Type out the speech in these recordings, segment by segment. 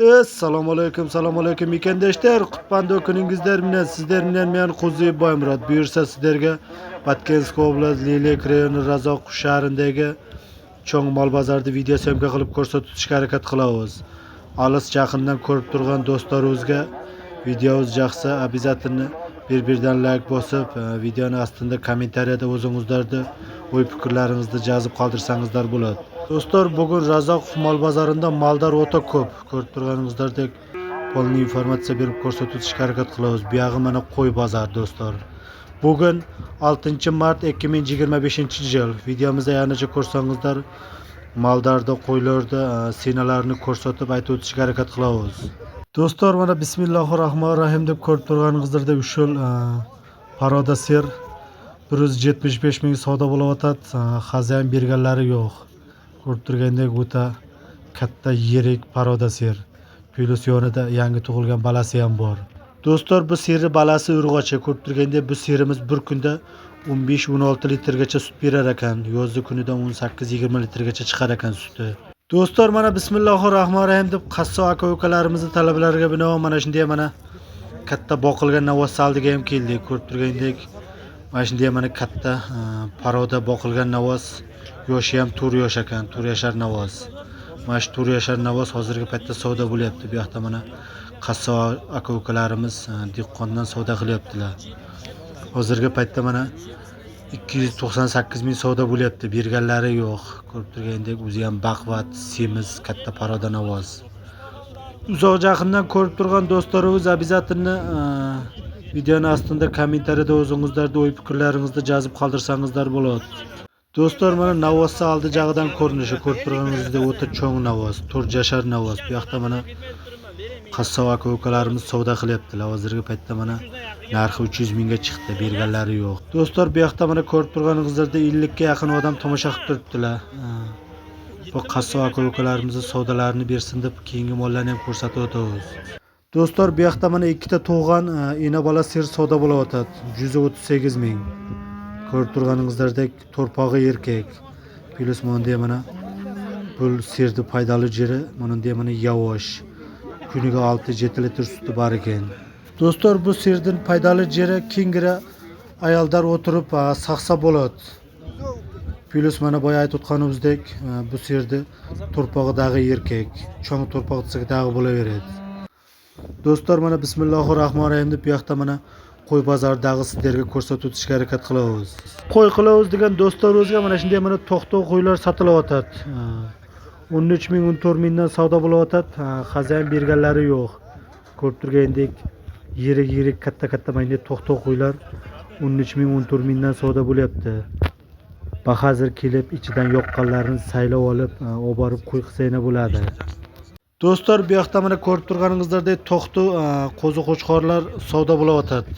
Assalomu alaykum ekandoshlar. Qutbandi kuningizlar bilan sizlar bilan men Qo'ziy Boymurod. Buyursa sizlarga Batkensk oblast Lilek rayoni Razoq shahrindagi cho'ng mol bozorida video syomka qilib ko'rsatishga harakat qilamiz. Alis yaqindan ko'rib turgan do'stlarimizga videomiz yoqsa, обязательно bir-birdan like bosib, videoni ostida kommentariyada o'zingizlarni o'y fikrlaringizni yozib qoldirsangizlar bo'ladi. Do'stlar, bugun Razoq mol bozorida mallar o'ta ko'p. Ko'rib turganingizdek, polni informatsiya berib ko'rsatishga harakat qilamiz. Bu yog'i mana qo'y bozor do'stlar. Bugun 6-mart 2025-yil. Videomizda yanacha ko'rsangizlar, mallarda, qo'ylarda sinalarni ko'rsatib aytib o'tishga harakat qilamiz. Do'stlar, mana bismillahirrohmanirrohim deb ko'rib turganingizdek, ushul paroda sir 175 ming savdo bo'layotadi. Xazan berganlari yo'q. Ko'rib turgandek o'ta katta yirik paroda sir. Plus yonida yangi tug'ilgan balasi ham bor. Do'stlar, bu sirni balasi urg'ochi. Ko'rib turgandek bu sirimiz bir kunda 15-16 litrgacha sut berar ekan. Yozda kunida 18-20 litrgacha chiqar ekan suti. Do'stlar, mana bismillahirrohmanirrohim deb qassob aka-ukalarimizni talablariga binoan mana shunday mana katta boqilgan navoz saldiga ham keldik. Ko'rib turgandek mana shunday mana katta paroda boqilgan navoz. Yoshi ham 4 yosh ekan, 4 yashar navoz. Mana shu 4 yashar navoz hozirgi paytda savdo bo'lyapti. Bu yoqda mana qassob aka-ukalarimiz dehqondan savdo qilyaptilar. Hozirgi paytda mana 298 ming savdo bo'lyapti. Berganlari yo'q. Ko'rib turgandek o'zi ham baqvat, semiz, katta paroda navoz. Uzoq yaqindan ko'rib turgan do'stlarimiz обязательно videoni ostida kommentariyada o'zingizlarning o'y fikrlaringizni yozib qoldirsangizlar bo'ladi. Do'stlar, mana navoz oldi jag'idan ko'rinishi ko'rib turganingizdek o'ta cho'ng navoz, 4 yashar navoz. Bu yoqda mana qassob aka-ukalarimiz savdo qilyaptilar. Hozirgi paytda mana narxi 300 mingga chiqdi, berganlari yo'q. Do'stlar, bu yoqda mana ko'rib turganingizdek 50 ga yaqin odam tomosha qilib turibdilar. Bu qassob aka-ukalarimiz savdolarini bersin deb keyingi mollarni ham ko'rsatib o'tamiz. Do'stlar, bu yoqda mana ikkita tug'an ena bola sir savdo bo'layotadi. 138 ming. Ko'rib turganingizdek to'rpog'i erkak. Plus mana bu sirni foydali jeri, mana yavosh. Kuniga 6-7 litr suti bor ekan. Do'stlar, bu sirning foydali jeri kengira ayollar o'tirib saqsa bo'ladi. Plus mana boya aytib o'tganimizdek, bu sirni to'rpog'idagi erkak, cho'ng to'rpog'idagi bo'laveradi. Do'stlar, mana bismillahirrohmanirrohim deb bu yoqda mana qo'y bozoridagi sizlarga ko'rsatib o'tishga harakat qilamiz. Qo'y qilamiz degan do'stlarimizga mana shunday mana to'xtov qo'ylar sotilayotadi. 13 ming 14 mingdan savdo bo'layotadi. Xazan berganlari yo'q. Ko'rib turgandek yirik katta mana to'xtov qo'ylar 13 ming 14 mingdan savdo bo'lyapti. Bahozir kelib ichidan yoqqanlarini saylab olib, olib borib qo'y qilsayna bo'ladi. Do'stlar, bu yoqda mana ko'rib turganingizdek to'xtov qo'zi qo'chqorlar savdo bo'layotadi.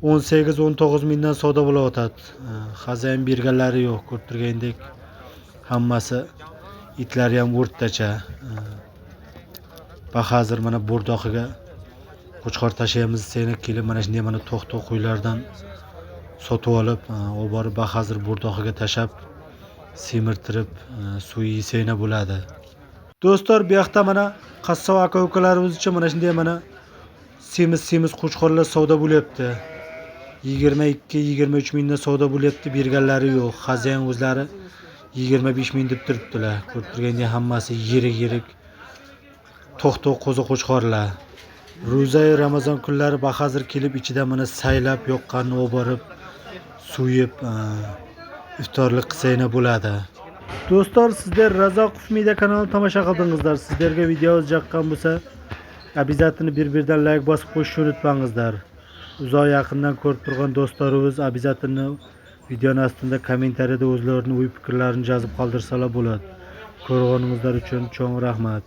18-19 mingdan savdo bo'layotadi. Xazan berganlari yo'q. Ko'rib turgandek hammasi itlari ham o'rtacha. Bahozir mana burdoqiga qo'chqor tashaymiz seni kelib mana shunday mana to'xtov qo'ylardan sotib olib, olib borib bahozir burdoqiga tashab semirtirib suv yesayna bo'ladi. Do'stlar, bu yoqda mana qassob aka-ukalarimiz uchun mana shunday mana semiz qo'chqorlar savdo bo'lyapti. 22-23 mingdan savdo bo'lyapti, berganlari yo'q. Xazan o'zlari 25 ming deb turibdilar. Ko'rib turgandek hammasi yirik to'xtov qo'zi qo'chqorlar. Ro'za Ramazon kunlari bahozir kelib ichida mana saylab yoqqanini olib borib suyib iftorlik qilsayna bo'ladi. Do'stlar, sizlar Razoqov media kanalini tomosha qildingizlar. Sizlarga videomiz yoqqan bo'lsa, обязательно bir-birdan like bosib qo'yishni unutmangizlar. Uzoq yaqindan ko'rib turgan do'stlarimiz обязательно videoning ostida kommentariyada o'zlarining o'y fikrlarini yozib qoldirsalar bo'ladi. Ko'rganingizlar uchun cho'ng rahmat.